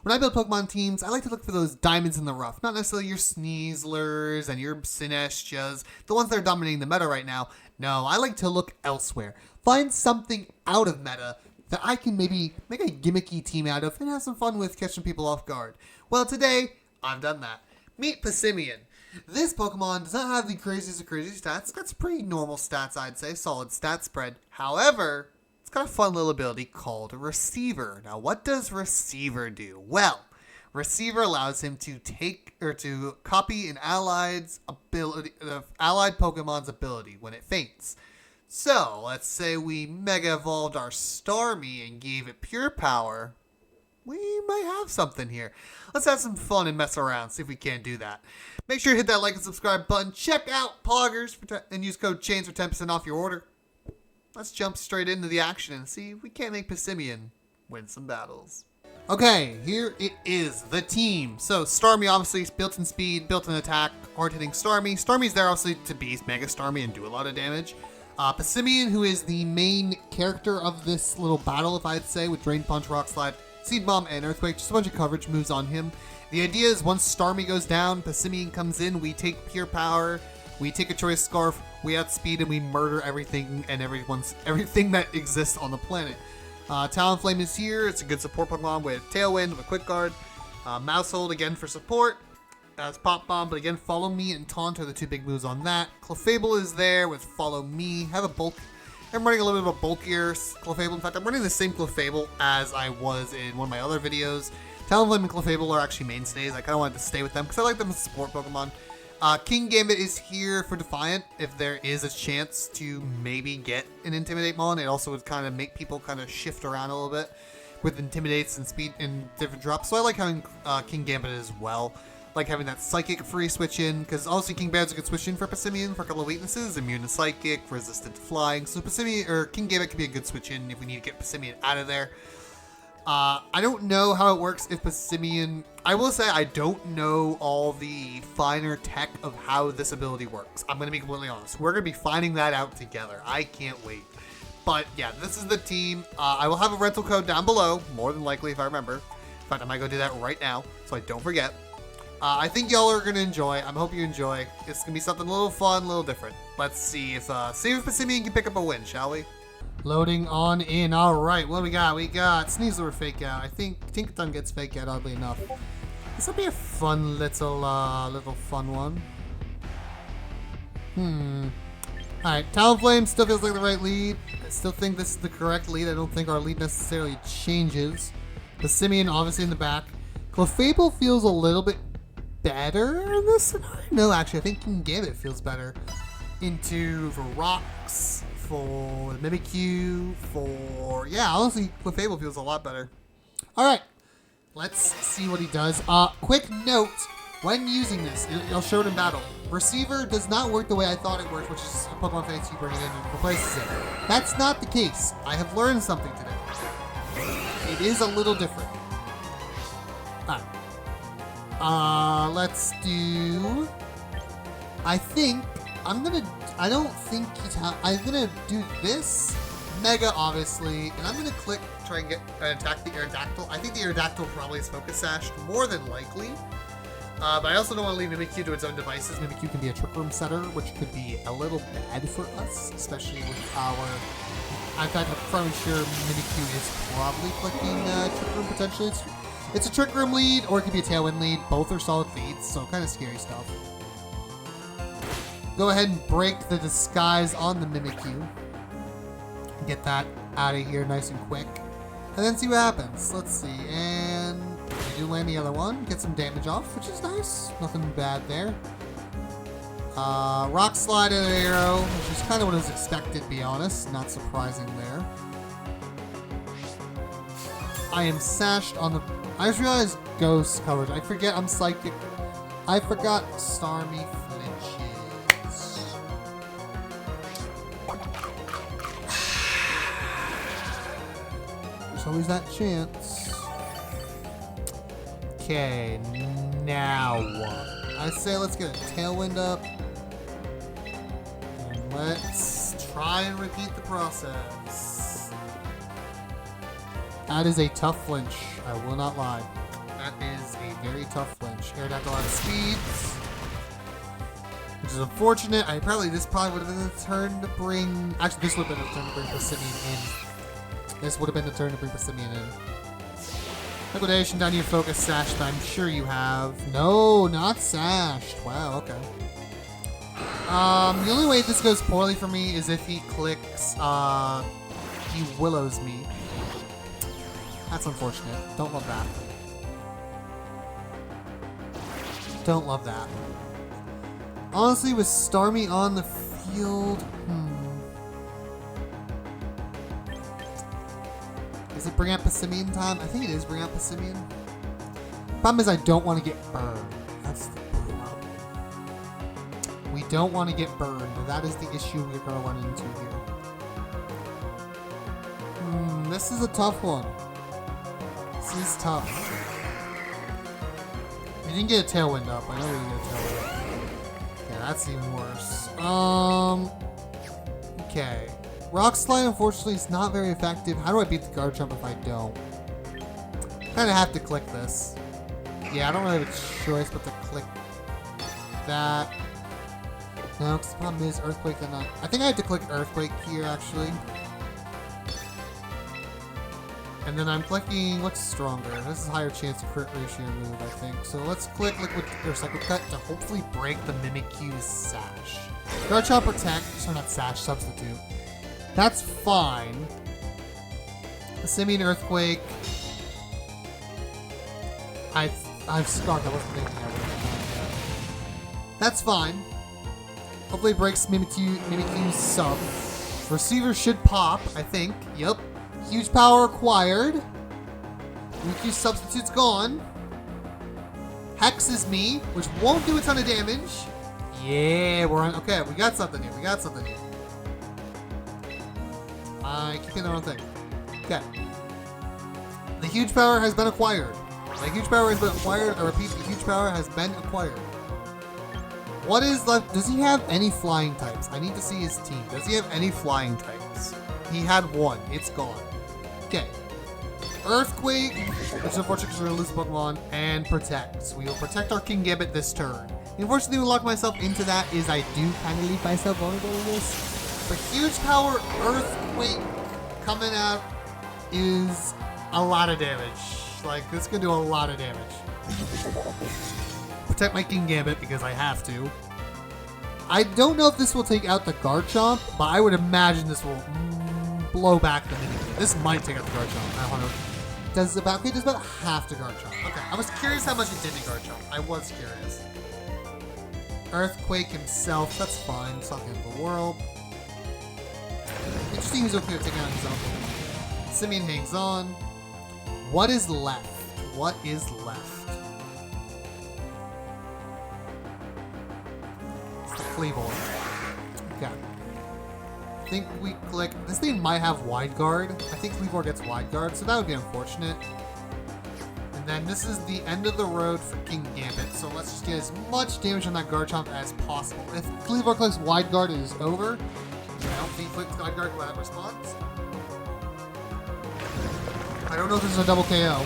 When I build Pokemon teams, I like to look for those diamonds in the rough. Not necessarily your Sneaslers and your Sinestias, the ones that are dominating the meta right now. No, I like to look elsewhere. Find something out of meta that I can maybe make a gimmicky team out of and have some fun with catching people off guard. Well, today, I've done that. Meet Passimian. This Pokemon does not have the craziest of crazy stats. It's got pretty normal stats, I'd say. Solid stat spread. However, it's got a fun little ability called Receiver. Now, what does Receiver do? Well, Receiver allows him to take or to copy an allied Pokemon's ability when it faints. So, let's say we Mega Evolved our Starmie and gave it Pure Power. We might have something here. Let's have some fun and mess around, see if we can't do that. Make sure you hit that like and subscribe button. Check out Poggers and use code CHAINS for 10% off your order. Let's jump straight into the action and see if we can't make Passimian win some battles. Okay, here it is, the team. So, Starmie obviously is built-in speed, built-in attack, hard-hitting Starmie. Starmie's there obviously to be Mega Starmie and do a lot of damage. Passimian, who is the main character of this little battle, if I'd say, with Drain Punch, Rock Slide, Seed Bomb, and Earthquake. Just a bunch of coverage moves on him. The idea is once Starmie goes down, Passimian comes in, we take Pure Power, we take a Choice Scarf, we outspeed, and we murder everything and everything that exists on the planet. Talonflame is here. It's a good support Pokemon with Tailwind, with Quick Guard. Mousehold again for support. As Pop Bomb, but again, Follow Me and Taunt are the two big moves on that. Clefable is there with Follow Me. Have a bulk. I'm running a little bit of a bulkier Clefable. In fact, I'm running the same Clefable as I was in one of my other videos. Talonflame and Clefable are actually mainstays. I kind of wanted to stay with them because I like them as support Pokemon. King Gambit is here for Defiant if there is a chance to maybe get an Intimidate Mon. It also would kind of make people kind of shift around a little bit with Intimidates and speed and different drops. So I like having King Gambit as well. Like having that Psychic free switch in, because also King Gambit's a good switch in for Passimian for a couple of weaknesses, immune to Psychic, resistant to flying. So Passimian or King Gambit could be a good switch in if we need to get Passimian out of there. I don't know how it works if Passimian. I will say I don't know all the finer tech of how this ability works. I'm going to be completely honest. We're going to be finding that out together. I can't wait. But yeah, this is the team. I will have a rental code down below, more than likely if I remember. In fact, I might go do that right now so I don't forget. I think y'all are going to enjoy. I hope you enjoy. It's going to be something a little fun, a little different. Let's see if Passimian can pick up a win, shall we? Loading on in. All right, what do we got? We got Sneasler fake out. I think Tinkaton gets fake out, oddly enough. This will be a fun little fun one. Alright, Talonflame still feels like the right lead. I still think this is the correct lead. I don't think our lead necessarily changes. Passimian obviously in the back. Clefable feels a little bit better in this scenario. No, actually, I think King Gambit feels better. For Rocks, for Mimikyu, honestly, Clefable feels a lot better. Alright, let's see what he does. Quick note, when using this, it'll show it in battle. Receiver does not work the way I thought it worked, which is a Pokemon Face, you bring it in and replaces it. That's not the case. I have learned something today. It is a little different. Alright. Let's do... I'm gonna do this, Mega obviously, and I'm gonna try and attack the Aerodactyl. I think the Aerodactyl probably is Focus Sashed, more than likely. But I also don't want to leave Mimikyu to its own devices. Mimikyu can be a Trick Room setter, which could be a little bad for us, especially with our... In fact, I'm probably sure Mimikyu is probably clicking Trick Room potentially. It's a Trick Room lead, or it could be a Tailwind lead. Both are solid leads, so kind of scary stuff. Go ahead and break the disguise on the Mimikyu. Get that out of here nice and quick. And then see what happens. Let's see. And we do land the other one. Get some damage off, which is nice. Nothing bad there. Rock Slide and an arrow, which is kind of what was expected, to be honest. Not surprising there. I am sashed on the... I just realized Ghost coverage. I forget I'm Psychic. I forgot Starmie flinches. There's always that chance. Okay, now what? I say let's get a Tailwind up. And let's try and repeat the process. That is a tough flinch, I will not lie. very tough flinch. Aerodactyl out of speed, which is unfortunate. This probably would have been the turn to bring. Actually, this would have been the turn to bring Passimian in. This would have been the turn to bring Passimian in. Liquidation down your focus sashed. I'm sure you have. No, not sashed. Wow. Okay. The only way this goes poorly for me is if he clicks. He willows me. That's unfortunate. Don't love that. Don't love that. Honestly, with Starmie on the field, Is it bring out Passimian time? I think it is bring out Passimian. Problem is I don't want to get burned. That's the problem. We don't want to get burned. That is the issue we're going to run into here. This is a tough one. This is tough. We didn't get a Tailwind up. I know we didn't get a Tailwind up. Yeah, that's even worse. Okay. Rock Slide, unfortunately, is not very effective. How do I beat the Garchomp if I don't? Kind of have to click this. Yeah, I don't really have a choice but to click that. No, because the problem is Earthquake and not. I think I have to click Earthquake here, actually. And then I'm clicking what's stronger. This is higher chance of crit ratio move, I think. So let's click Liquid or Cycle Cut to hopefully break the Mimikyu's Sash. Garchomp Protect, so not Sash, Substitute. That's fine. Passimian Earthquake. I've Scarf. I wasn't thinking I would have done that. That's fine. Hopefully it breaks Mimikyu's sub. Receiver should pop, I think. Yep. Huge power acquired. Mimikyu's substitute's gone. Hexes me, which won't do a ton of damage. Yeah, we're on. Okay, we got something here. We got something here. I keep hitting the wrong thing. Okay. The huge power has been acquired. The huge power has been acquired. I repeat, the huge power has been acquired. What is left? Does he have any flying types? I need to see his team. Does he have any flying types? He had one. It's gone. Okay. Earthquake, which is unfortunate because we're going to lose the Pokemon, and Protect. We will protect our King Gambit this turn. The unfortunate thing to lock myself into that is I do kind of leave myself vulnerable in this. But huge power Earthquake coming out is a lot of damage. Like, this is going to do a lot of damage. Protect my King Gambit because I have to. I don't know if this will take out the Garchomp, but I would imagine this will blow back the Mimikyu. This might take out the Garchomp. I don't know. Does about half the Garchomp. Okay, I was curious how much it did to Garchomp. I was curious. Earthquake himself, that's fine. It's not the end of the world. Interesting he's okay with taking out his own Pokemon. Passimian hangs on. What is left? What is left? It's the Kleavor. Okay. I think we click. This thing might have Wide Guard. I think Kleavor gets Wide Guard, so that would be unfortunate. And then this is the end of the road for King Gambit, so let's just get as much damage on that Garchomp as possible. If Kleavor clicks Wide Guard, it is over. I don't think he clicks Wide Guard when that responds. I don't know if this is a double KO.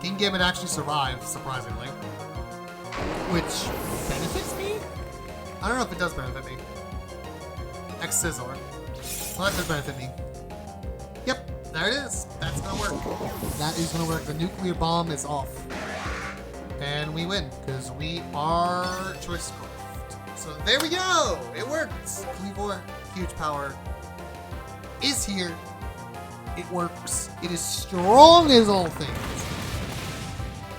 King Gambit actually survived, surprisingly. Which benefits me? I don't know if it does benefit me. X-Sizzler. Well, that does benefit me. Yep, there it is. That's gonna work. That is gonna work. The nuclear bomb is off. And we win, because we are Choice Scarfed. So there we go! It works! Kleavor, huge power, is here. It works. It is strong as all things.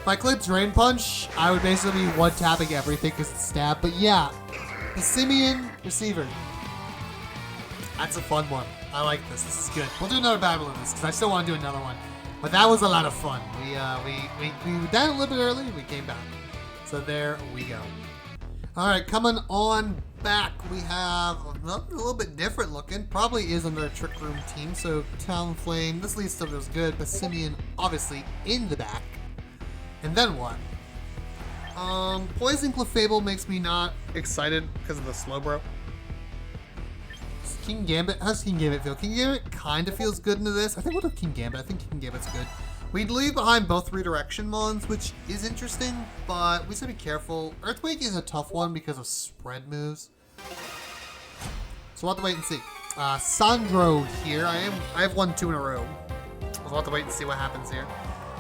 If I click Drain Punch, I would basically be one-tapping everything because it's stab. But yeah, Passimian Receiver. That's a fun one. I like this. This is good. We'll do another battle of this because I still want to do another one. But that was a lot of fun. We were down a little bit early. We came back. So there we go. All right, coming on back, we have a little bit different looking. Probably is under a Trick Room team. So Talonflame. This lead stuff was good. Passimian obviously in the back. And then what? Poison Clefable makes me not excited because of the Slowbro. King Gambit, how's King Gambit feel? King Gambit kind of feels good into this. I think we'll do King Gambit. I think King Gambit's good. We'd leave behind both redirection mons, which is interesting, but we should be careful. Earthquake is a tough one because of spread moves. So we'll have to wait and see. Sandro here. I have 1-2 in a row. We'll have to wait and see what happens here.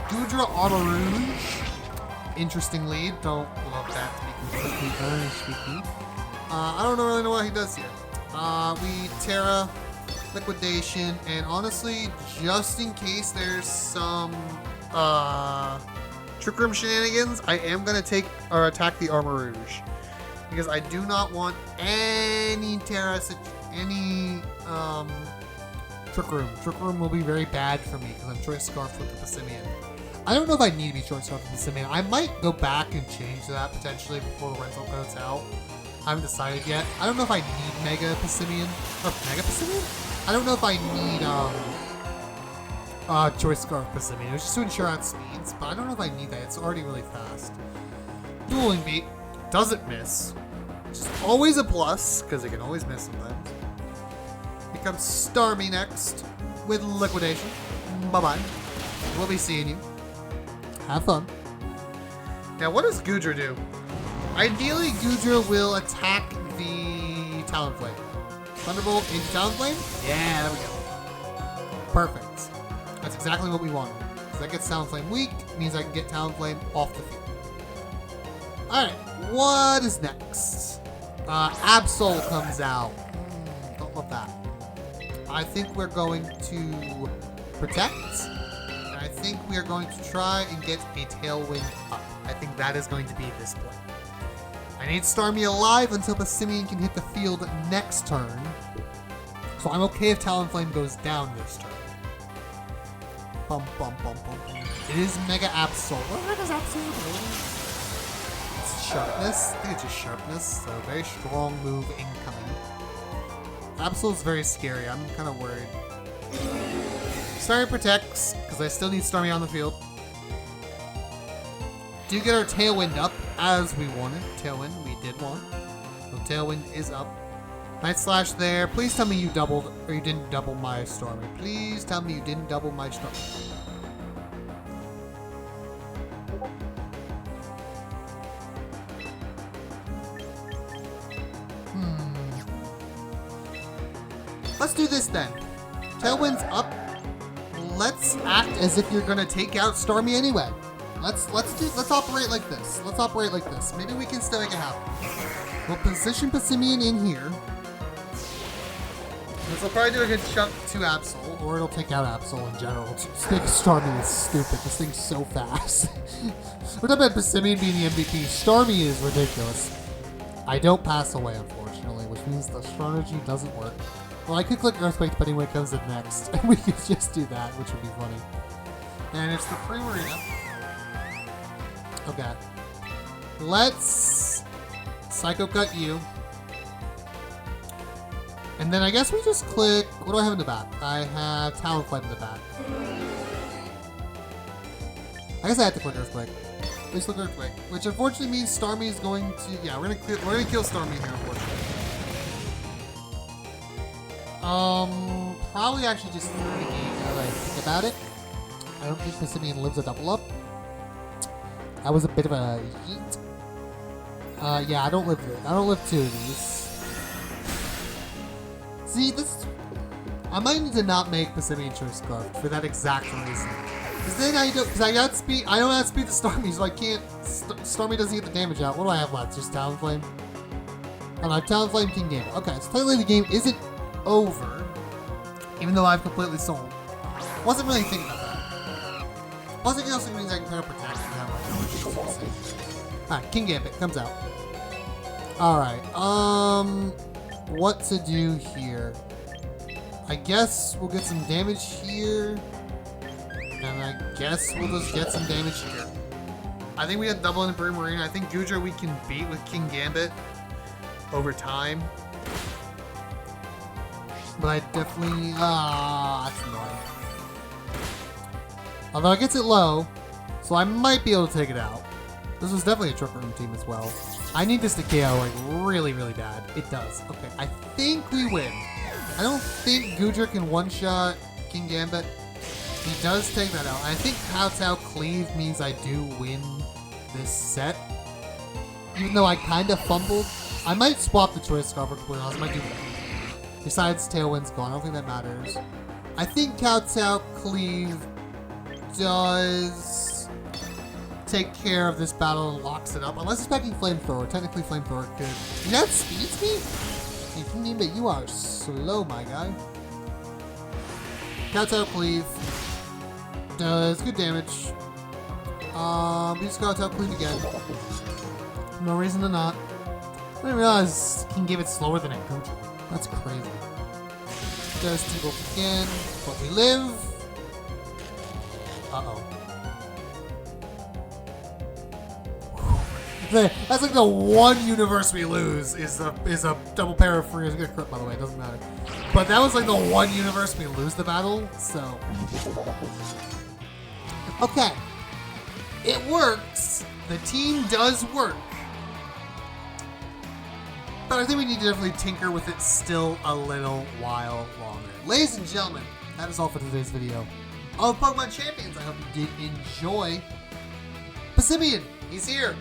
Gudra Auto Rouge. Interesting lead. Don't love that to be completely honest with you. I don't really know what he does here. We Terra, Liquidation, and honestly, just in case there's some Trick Room shenanigans, I am gonna take or attack the Armor Rouge because I do not want any Terra, any Trick Room. Trick Room will be very bad for me because I'm Choice Scarf with the Passimian. I don't know if I need to be Choice Scarf with the Passimian. I might go back and change that potentially before the rental goes out. I haven't decided yet. I don't know if I need Mega Passimian or Mega Passimian. I don't know if I need Choice Scarf Passimian. It's just to ensure on speeds, but I don't know if I need that. It's already really fast. Dueling Beat doesn't miss, which is always a plus because it can always miss sometimes. Becomes Starmie next with Liquidation. Bye bye. We'll be seeing you. Have fun. Now, what does Gudra do? Ideally, Gudra will attack the Talonflame. Thunderbolt into Talonflame? Yeah, there we go. Perfect. That's exactly what we wanted. So that gets Talonflame weak, means I can get Talonflame off the field. Alright, what is next? Absol comes out. Don't love that. I think we're going to protect. And I think we are going to try and get a Tailwind up. I think that is going to be this play. I need Starmie alive until Passimian can hit the field next turn. So I'm okay if Talonflame goes down this turn. Bum, bum, bum, bum. It is Mega Absol. What does Absol do? It's Sharpness. I think it's just Sharpness. So very strong move incoming. Absol's very scary. I'm kind of worried. Starmie protects, because I still need Starmie on the field. Do get our Tailwind up, as we wanted. Tailwind, we did want. So Tailwind is up. Night Slash there. Please tell me you doubled, or you didn't double my Starmie. Please tell me you didn't double my Starmie. Let's do this then. Tailwind's up. Let's act as if you're gonna take out Starmie anyway. Let's operate like this. Let's operate like this. Maybe we can still make it happen. We'll position Passimian in here. This will probably do a good chunk to Absol, or it'll take out Absol in general. This thing Starmie is stupid. This thing's so fast. We're talking about Passimian being the MVP. Starmie is ridiculous. I don't pass away, unfortunately, which means the strategy doesn't work. Well, I could click Earthquake depending when it comes in next, and we could just do that, which would be funny. And it's the Pre-Marina. Okay. Let's Psycho Cut you. And then I guess we just click... What do I have in the back? I have Talonflame in the back. I guess I have to click Earthquake. Please click Earthquake. Which unfortunately means Starmie is going to... Yeah, we're gonna kill Starmie here, unfortunately. Probably actually just through the game now that I think about it. I don't think Passimian lives a double up. That was a bit of a yeet. Yeah, I don't live two of these. See, this... I might need to not make Passimian Choice Scarf for that exact reason. Because then I don't... Because I don't outspeed the Starmie, so I can't... Starmie doesn't get the damage out. What do I have left? Just Talonflame? Oh, no, Talonflame King Gambit. Okay, so technically the game isn't over. Even though I've completely sold. Wasn't really thinking about that. Plus, it also means I can kind of protect and have my... Alright, King Gambit comes out. Alright, what to do here? I guess we'll get some damage here. And I guess we'll just get some damage here. I think we got double in Pre-Marina. I think Gudra we can beat with King Gambit over time. But I definitely... that's annoying. Although it gets it low, so I might be able to take it out. This was definitely a Trick Room team as well. I need this to KO like really, really bad. It does. Okay, I think we win. I don't think Gudra can one-shot King Gambit. He does take that out. I think Kowtow Cleave means I do win this set. Even though I kind of fumbled. I might swap the Choice Scarf for Complete Loss. I might do that. Besides, Tailwind's gone. I don't think that matters. I think Kowtow Cleave does take care of this battle and locks it up. Unless it's backing Flamethrower. Technically, Flamethrower could. You know, speeds me? But you are slow, my guy. Kowtow Cleave does good damage. Use Kowtow Cleave again. No reason to not. I didn't realize he can give it slower than a Gojo. That's crazy. Does T-Bolt again, but we live. Uh-oh. That's like the one universe we lose is a double pair of free. I was gonna crit, by the way, it doesn't matter. But that was like the one universe we lose the battle, so. Okay. It works. The team does work. But I think we need to definitely tinker with it still a little while longer. Ladies and gentlemen, that is all for today's video of Pokemon Champions. I hope you did enjoy. Passimian, he's here.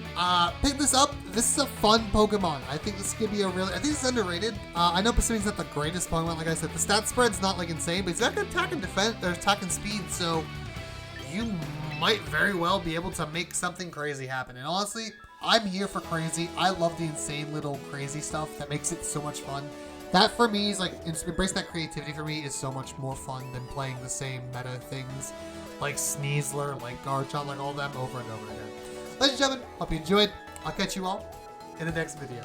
Pick this up. This is a fun Pokemon. I think this could be I think it's underrated. I know Passimian's not the greatest Pokemon, like I said. The stat spread's not like insane, but he's got good attack and defense, or attack and speed, so you might very well be able to make something crazy happen. And honestly, I'm here for crazy. I love the insane little crazy stuff that makes it so much fun. That for me is like, embracing that creativity for me is so much more fun than playing the same meta things like Sneasler, like Garchomp, like all of them over and over again. Ladies and gentlemen, hope you enjoyed. I'll catch you all in the next video.